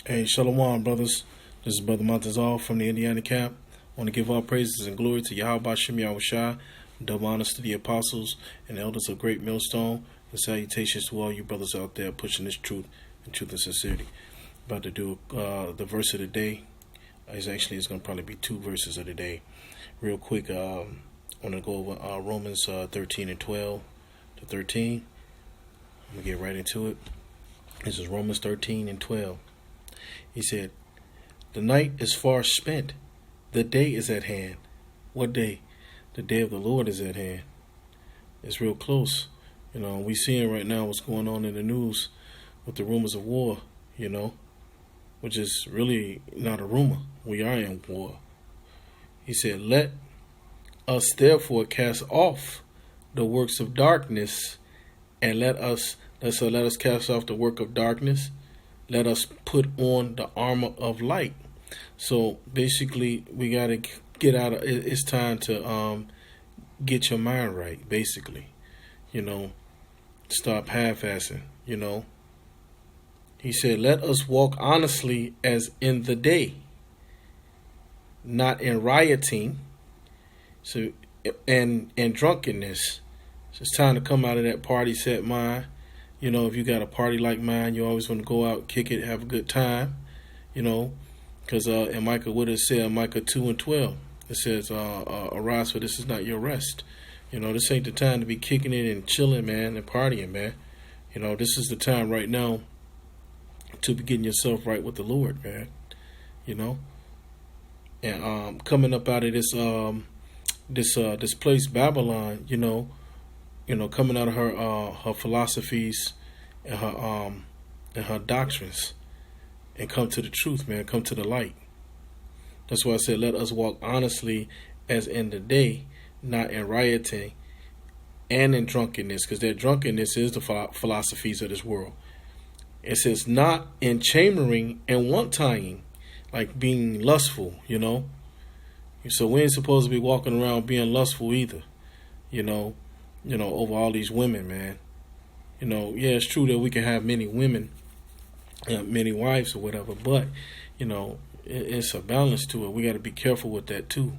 Hey, Shalom, brothers. This is Brother Montezal from the Indiana camp. I want to give all praises and glory to Yahawashi, double honors to the apostles and elders of Great Millstone, and salutations to all you brothers out there pushing this truth and sincerity. About to do the verse of the day. It's going to probably be two verses of the day. Real quick, I want to go over Romans 13 and 12 to 13. I'm going to get right into it. This is Romans 13 and 12. He said, "The night is far spent. The day is at hand." What day? The day of the Lord is at hand. It's real close. We seeing right now what's going on in the news with the rumors of war, which is really not a rumor. We are in war. He said, "Let us therefore cast off the works of darkness, and let us cast off the work of darkness. Let us put on the armor of light." So basically, we got to get out of it. It's time to get your mind right, basically. Stop half-assing, He said, "Let us walk honestly as in the day, not in rioting and drunkenness." So it's time to come out of that party set mind. If you got a party like mine, you always want to go out, kick it, have a good time, because in Micah, what it said, Micah 2 and 12, it says, "Arise, for this is not your rest." This ain't the time to be kicking it and chilling, man, and partying, man. This is the time right now to be getting yourself right with the Lord, man. And coming up out of this place, Babylon, coming out of her philosophies and her doctrines, and come to the truth, man. Come to the light. That's why I said, let us walk honestly as in the day, not in rioting and in drunkenness, because that drunkenness is the philosophies of this world. It says, not in chambering and wanting, like being lustful, So we ain't supposed to be walking around being lustful either, over all these women, man. Yeah, it's true that we can have many women, many wives or whatever, but, it's a balance to it. We got to be careful with that too.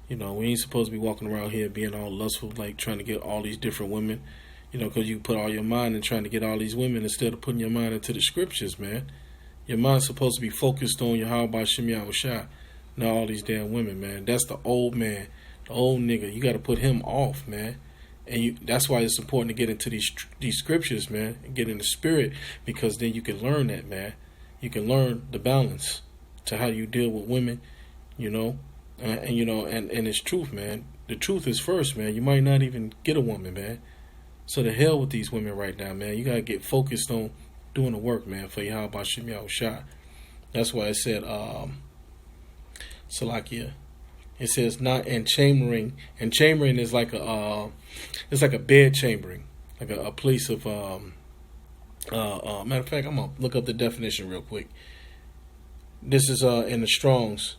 We ain't supposed to be walking around here being all lustful, like trying to get all these different women, because you put all your mind in trying to get all these women instead of putting your mind into the scriptures, man. Your mind's supposed to be focused on Yahawashi, not all these damn women, man. That's the old man, the old nigga. You got to put him off, man. And that's why it's important to get into these scriptures, man, and get in the spirit, because then you can learn that, man. You can learn the balance to how you deal with women, and it's truth, man. The truth is first, man. You might not even get a woman, man. So the hell with these women right now, man. You got to get focused on doing the work, man, for Yahawashi. That's why it said, Salakia. It says not in chambering, and chambering is like it's like a bed chambering, like a place of matter of fact, I'm gonna look up the definition real quick. This is in the Strong's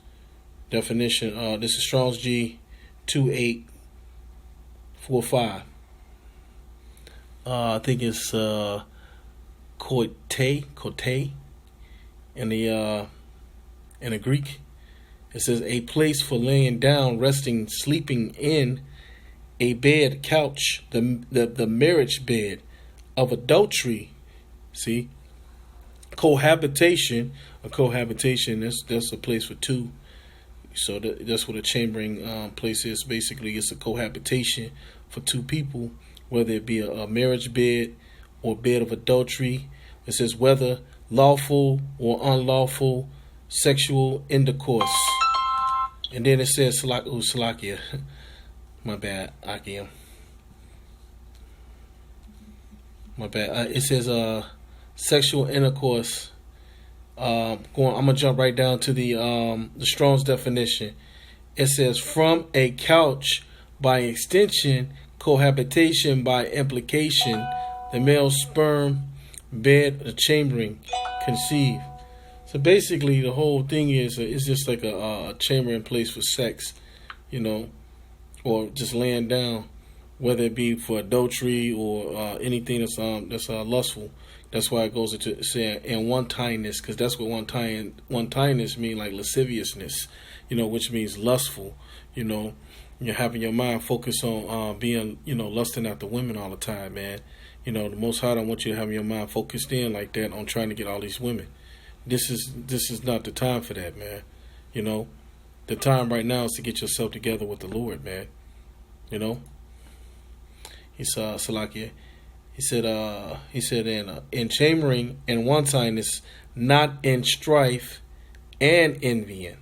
definition. This is Strong's G 2845. I think it's kote in the Greek. It says a place for laying down, resting, sleeping in, a bed, couch, the marriage bed of adultery. See, cohabitation. A cohabitation. That's a place for two. So that's what a chambering place is. Basically, it's a cohabitation for two people, whether it be a marriage bed or bed of adultery. It says whether lawful or unlawful sexual intercourse. And then it says Salakia. My bad, Akim. My bad. It says sexual intercourse. I'm gonna jump right down to the Strong's definition. It says from a couch, by extension, cohabitation by implication, the male sperm, bed, or chambering, conceive. So basically, the whole thing is it's just like a chambering place for sex, or just laying down, whether it be for adultery or anything that's lustful. That's why it goes into saying and one-tinedness, because that's what one-tinedness mean, like lasciviousness, which means lustful. You're having your mind focused on being, lusting after women all the time, man. The Most High don't want you to have your mind focused in like that on trying to get all these women. This is not the time for that, man. The time right now is to get yourself together with the Lord, man. He saw Salakia. He said in chambering and one-tinedness, not in strife and envying.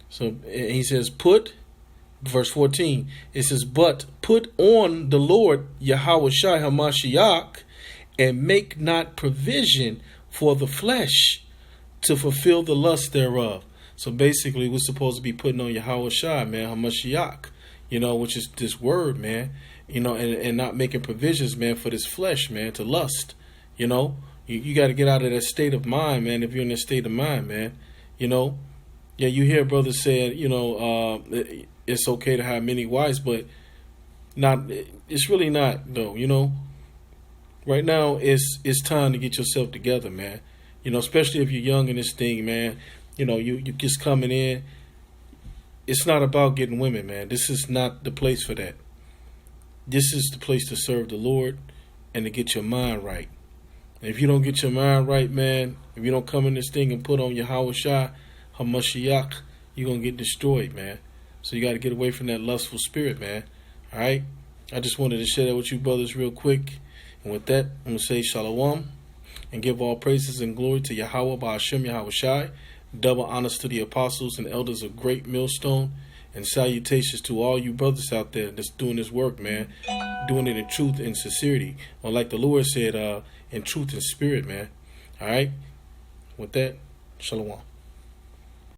So he says, verse 14, it says, but put on the Lord Yahawashi Hamashiach, and make not provision for the flesh to fulfill the lust thereof. So basically, we're supposed to be putting on Yahawashi, man, Hamashiach, which is this word, man, and not making provisions, man, for this flesh, man, to lust. You got to get out of that state of mind, man, if you're in that state of mind, man. Yeah, you hear brothers saying, it's okay to have many wives, but it's really not, though, Right now, it's time to get yourself together, man. Especially if you're young in this thing, man. You just coming in. It's not about getting women, man. This is not the place for that. This is the place to serve the Lord and to get your mind right. And if you don't get your mind right, man, if you don't come in this thing and put on Yahawashi Hamashiach, you're going to get destroyed, man. So you got to get away from that lustful spirit, man. All right? I just wanted to share that with you brothers real quick. And with that, I'm going to say shalom and give all praises and glory to Yahweh Ba'ashem Yahawashi. Double honors to the apostles and elders of Great Millstone. And salutations to all you brothers out there that's doing this work, man. Doing it in truth and sincerity. Or like the Lord said, in truth and spirit, man. All right? With that, shalom.